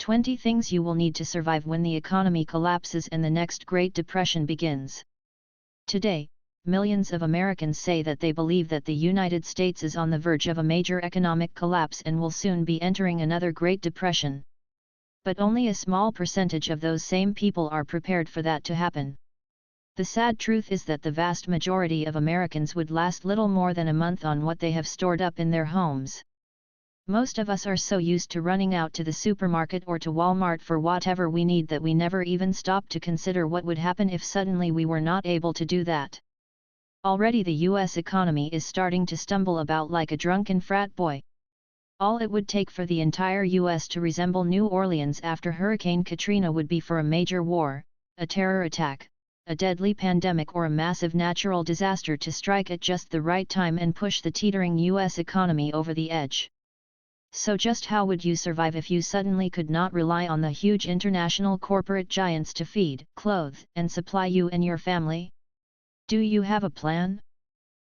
20 Things You Will Need to Survive When the Economy Collapses and the Next Great Depression Begins. Today, millions of Americans say that they believe that the United States is on the verge of a major economic collapse and will soon be entering another Great Depression. But only a small percentage of those same people are prepared for that to happen. The sad truth is that the vast majority of Americans would last little more than a month on what they have stored up in their homes. Most of us are so used to running out to the supermarket or to Wal-Mart for whatever we need that we never even stop to consider what would happen if suddenly we were not able to do that. Already the US economy is starting to stumble about like a drunken frat boy. All it would take for the entire US to resemble New Orleans after Hurricane Katrina would be for a major war, a terror attack, a deadly pandemic or a massive natural disaster to strike at just the right time and push the teetering US economy over the edge. So just how would you survive if you suddenly could not rely on the huge international corporate giants to feed, clothe, and supply you and your family? Do you have a plan?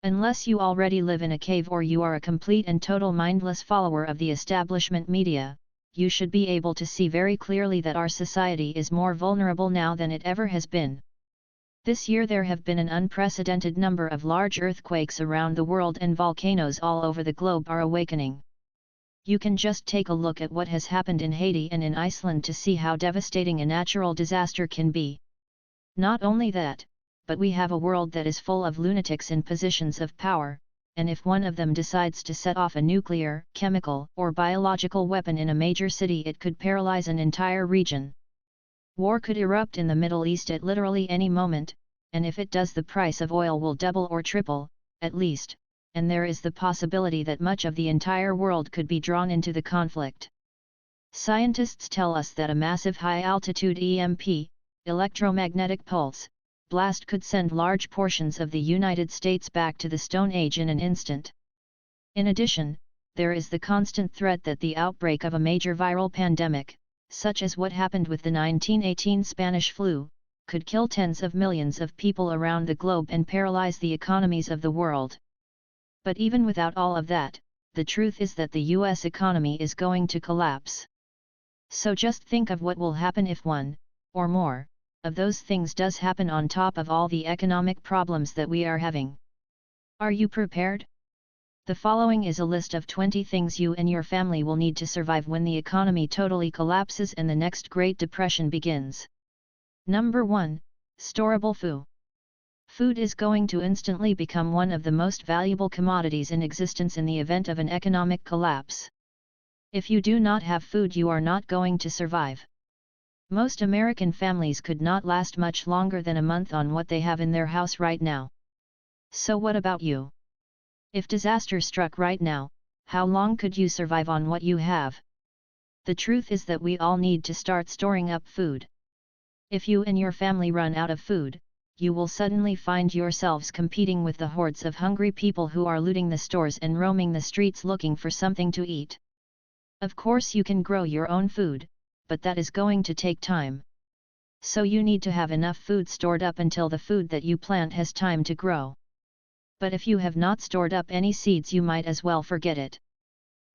Unless you already live in a cave or you are a complete and total mindless follower of the establishment media, you should be able to see very clearly that our society is more vulnerable now than it ever has been. This year there have been an unprecedented number of large earthquakes around the world and volcanoes all over the globe are awakening. You can just take a look at what has happened in Haiti and in Iceland to see how devastating a natural disaster can be. Not only that, but we have a world that is full of lunatics in positions of power, and if one of them decides to set off a nuclear, chemical, or biological weapon in a major city, it could paralyze an entire region. War could erupt in the Middle East at literally any moment, and if it does, the price of oil will double or triple, at least, and there is the possibility that much of the entire world could be drawn into the conflict. Scientists tell us that a massive high-altitude EMP, electromagnetic pulse, blast could send large portions of the United States back to the Stone Age in an instant. In addition, there is the constant threat that the outbreak of a major viral pandemic, such as what happened with the 1918 Spanish flu, could kill tens of millions of people around the globe and paralyze the economies of the world. But even without all of that, the truth is that the US economy is going to collapse. So just think of what will happen if one, or more, of those things does happen on top of all the economic problems that we are having. Are you prepared? The following is a list of 20 things you and your family will need to survive when the economy totally collapses and the next Great Depression begins. Number 1. Storable food. Food is going to instantly become one of the most valuable commodities in existence in the event of an economic collapse. If you do not have food, you are not going to survive. Most American families could not last much longer than a month on what they have in their house right now. So what about you? If disaster struck right now, how long could you survive on what you have? The truth is that we all need to start storing up food. If you and your family run out of food, you will suddenly find yourselves competing with the hordes of hungry people who are looting the stores and roaming the streets looking for something to eat. Of course you can grow your own food, but that is going to take time. So you need to have enough food stored up until the food that you plant has time to grow. But if you have not stored up any seeds, you might as well forget it.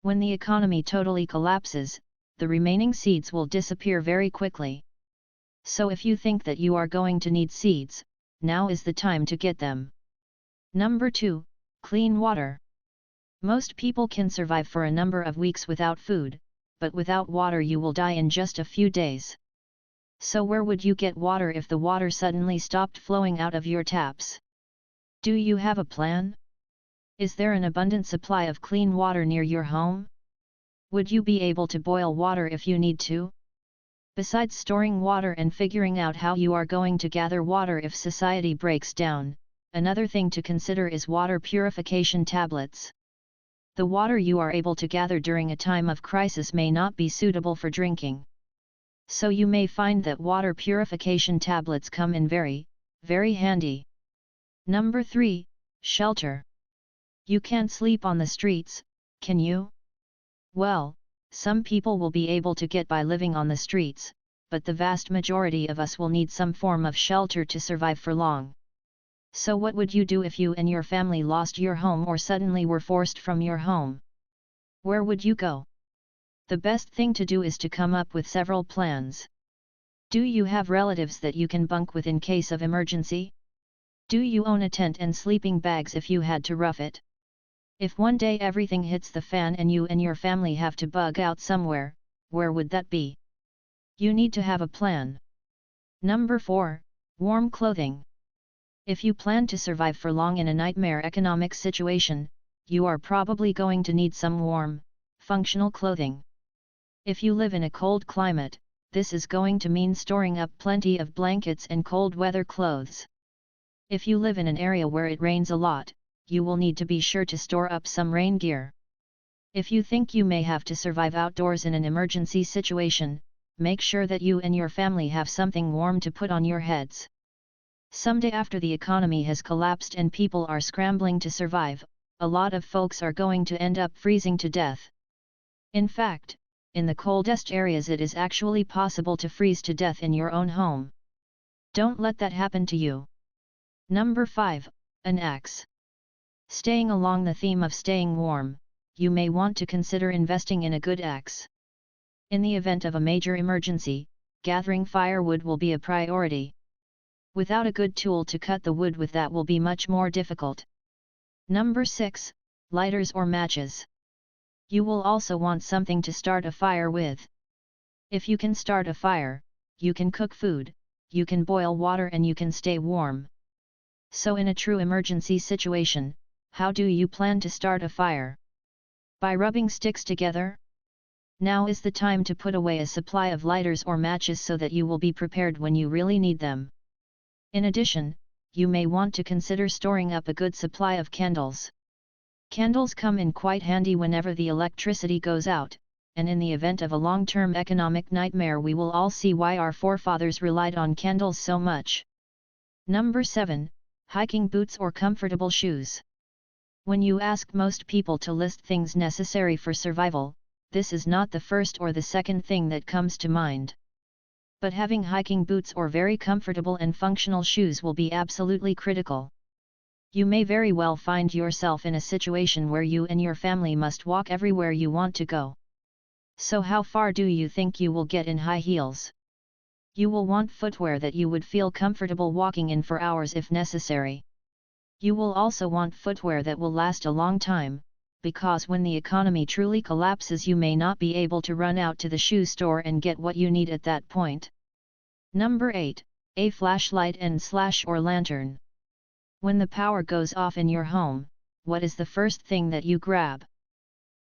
When the economy totally collapses, the remaining seeds will disappear very quickly. So if you think that you are going to need seeds, now is the time to get them. Number 2. Clean water. Most people can survive for a number of weeks without food, but without water you will die in just a few days. So where would you get water if the water suddenly stopped flowing out of your taps? Do you have a plan? Is there an abundant supply of clean water near your home? Would you be able to boil water if you need to? Besides storing water and figuring out how you are going to gather water if society breaks down, another thing to consider is water purification tablets. The water you are able to gather during a time of crisis may not be suitable for drinking. So you may find that water purification tablets come in very, very handy. Number 3. Shelter. You can't sleep on the streets, can you? Well, some people will be able to get by living on the streets, but the vast majority of us will need some form of shelter to survive for long. So what would you do if you and your family lost your home or suddenly were forced from your home? Where would you go? The best thing to do is to come up with several plans. Do you have relatives that you can bunk with in case of emergency? Do you own a tent and sleeping bags if you had to rough it? If one day everything hits the fan and you and your family have to bug out somewhere, where would that be? You need to have a plan. Number 4. Warm clothing. If you plan to survive for long in a nightmare economic situation, you are probably going to need some warm, functional clothing. If you live in a cold climate, this is going to mean storing up plenty of blankets and cold weather clothes. If you live in an area where it rains a lot, you will need to be sure to store up some rain gear. If you think you may have to survive outdoors in an emergency situation, make sure that you and your family have something warm to put on your heads. Someday after the economy has collapsed and people are scrambling to survive, a lot of folks are going to end up freezing to death. In fact, in the coldest areas it is actually possible to freeze to death in your own home. Don't let that happen to you. Number 5. An axe. Staying along the theme of staying warm, you may want to consider investing in a good axe. In the event of a major emergency, gathering firewood will be a priority. Without a good tool to cut the wood with, that will be much more difficult. Number 6. Lighters or matches. You will also want something to start a fire with. If you can start a fire, you can cook food, you can boil water and you can stay warm. So in a true emergency situation, how do you plan to start a fire? By rubbing sticks together? Now is the time to put away a supply of lighters or matches so that you will be prepared when you really need them. In addition, you may want to consider storing up a good supply of candles. Candles come in quite handy whenever the electricity goes out, and in the event of a long-term economic nightmare we will all see why our forefathers relied on candles so much. Number 7. Hiking boots or comfortable shoes. When you ask most people to list things necessary for survival, this is not the first or the second thing that comes to mind. But having hiking boots or very comfortable and functional shoes will be absolutely critical. You may very well find yourself in a situation where you and your family must walk everywhere you want to go. So how far do you think you will get in high heels? You will want footwear that you would feel comfortable walking in for hours if necessary. You will also want footwear that will last a long time, because when the economy truly collapses you may not be able to run out to the shoe store and get what you need at that point. Number 8. A flashlight and/or lantern. When the power goes off in your home, what is the first thing that you grab?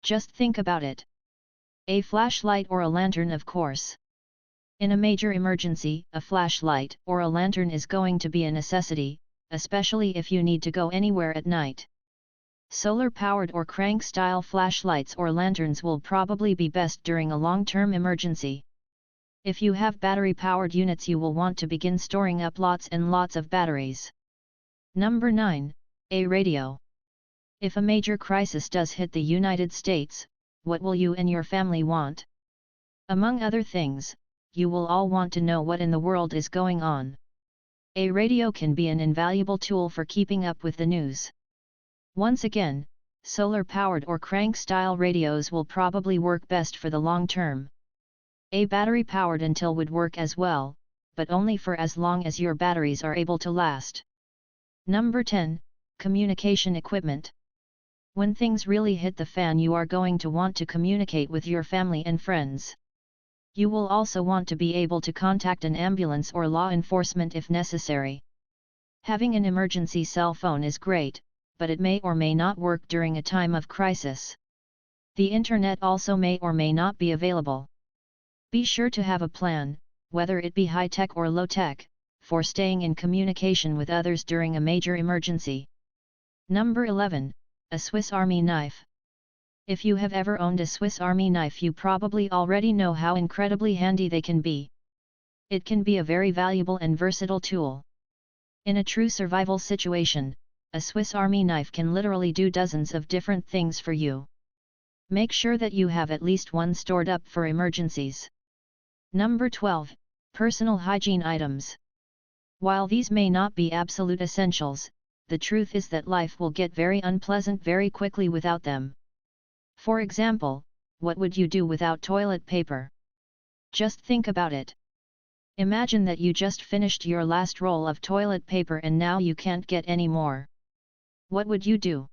Just think about it. A flashlight or a lantern, of course. In a major emergency, a flashlight or a lantern is going to be a necessity, especially if you need to go anywhere at night. Solar-powered or crank-style flashlights or lanterns will probably be best during a long-term emergency. If you have battery-powered units you will want to begin storing up lots and lots of batteries. Number 9. A radio. If a major crisis does hit the United States, what will you and your family want? Among other things, you will all want to know what in the world is going on. A radio can be an invaluable tool for keeping up with the news. Once again, solar-powered or crank-style radios will probably work best for the long term. A battery-powered until would work as well, but only for as long as your batteries are able to last. Number 10. Communication equipment. When things really hit the fan you are going to want to communicate with your family and friends. You will also want to be able to contact an ambulance or law enforcement if necessary. Having an emergency cell phone is great, but it may or may not work during a time of crisis. The internet also may or may not be available. Be sure to have a plan, whether it be high-tech or low-tech, for staying in communication with others during a major emergency. Number 11. A Swiss Army knife. If you have ever owned a Swiss Army knife you probably already know how incredibly handy they can be. It can be a very valuable and versatile tool. In a true survival situation, a Swiss Army knife can literally do dozens of different things for you. Make sure that you have at least one stored up for emergencies. Number 12. Personal hygiene items. While these may not be absolute essentials, the truth is that life will get very unpleasant very quickly without them. For example, what would you do without toilet paper? Just think about it. Imagine that you just finished your last roll of toilet paper and now you can't get any more. What would you do?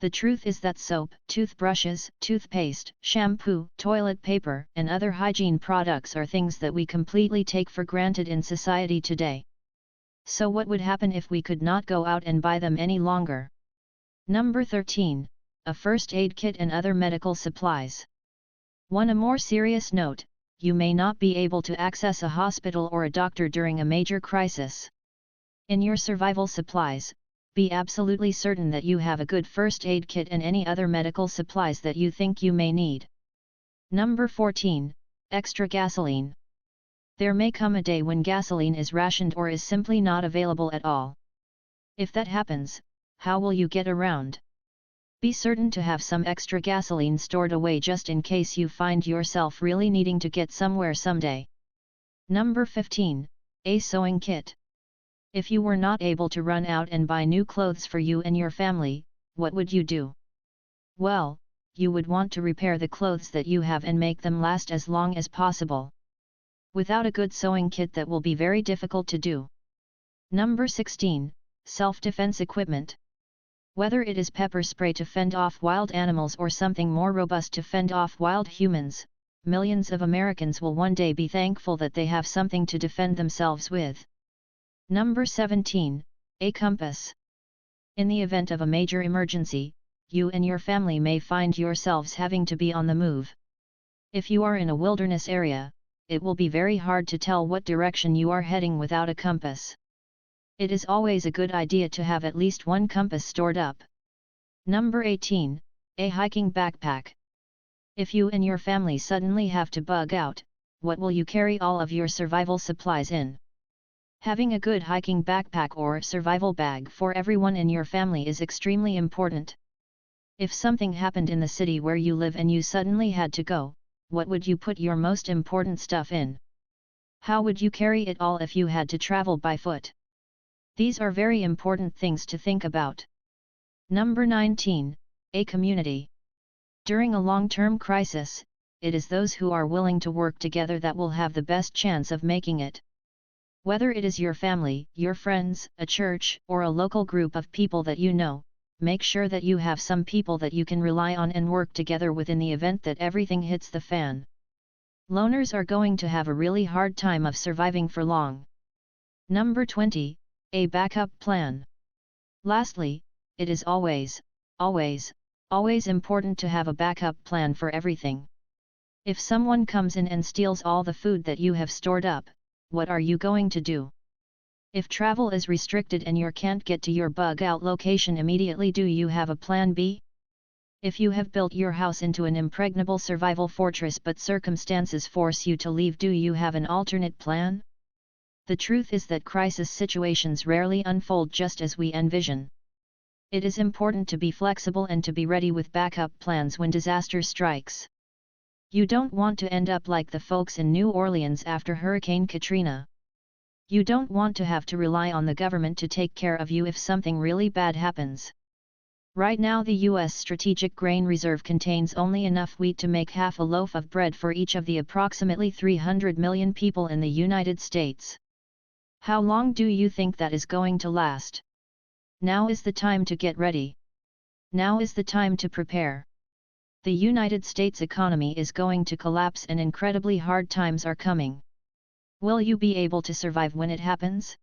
The truth is that soap, toothbrushes, toothpaste, shampoo, toilet paper, and other hygiene products are things that we completely take for granted in society today. So what would happen if we could not go out and buy them any longer? Number 13. A first aid kit and other medical supplies. On a more serious note, you may not be able to access a hospital or a doctor during a major crisis. In your survival supplies, be absolutely certain that you have a good first aid kit and any other medical supplies that you think you may need. Number 14. Extra gasoline. There may come a day when gasoline is rationed or is simply not available at all. If that happens, how will you get around? Be certain to have some extra gasoline stored away just in case you find yourself really needing to get somewhere someday. Number 15. A sewing kit. If you were not able to run out and buy new clothes for you and your family, what would you do? Well, you would want to repair the clothes that you have and make them last as long as possible. Without a good sewing kit, that will be very difficult to do. Number 16. Self-defense equipment. Whether it is pepper spray to fend off wild animals or something more robust to fend off wild humans, millions of Americans will one day be thankful that they have something to defend themselves with. Number 17. A compass. In the event of a major emergency, you and your family may find yourselves having to be on the move. If you are in a wilderness area, it will be very hard to tell what direction you are heading without a compass. It is always a good idea to have at least one compass stored up. Number 18. A hiking backpack. If you and your family suddenly have to bug out, what will you carry all of your survival supplies in? Having a good hiking backpack or survival bag for everyone in your family is extremely important. If something happened in the city where you live and you suddenly had to go, what would you put your most important stuff in? How would you carry it all if you had to travel by foot? These are very important things to think about. Number 19. A community. During a long-term crisis, it is those who are willing to work together that will have the best chance of making it. Whether it is your family, your friends, a church, or a local group of people that you know, make sure that you have some people that you can rely on and work together with in the event that everything hits the fan. Loners are going to have a really hard time of surviving for long. Number 20. A backup plan. Lastly, it is always important to have a backup plan for everything. If someone comes in and steals all the food that you have stored up, what are you going to do? If travel is restricted and you can't get to your bug out location immediately, do you have a plan B? If you have built your house into an impregnable survival fortress but circumstances force you to leave, do you have an alternate plan? The truth is that crisis situations rarely unfold just as we envision. It is important to be flexible and to be ready with backup plans when disaster strikes. You don't want to end up like the folks in New Orleans after Hurricane Katrina. You don't want to have to rely on the government to take care of you if something really bad happens. Right now the U.S. Strategic Grain Reserve contains only enough wheat to make half a loaf of bread for each of the approximately 300 million people in the United States. How long do you think that is going to last? Now is the time to get ready. Now is the time to prepare. The United States economy is going to collapse and incredibly hard times are coming. Will you be able to survive when it happens?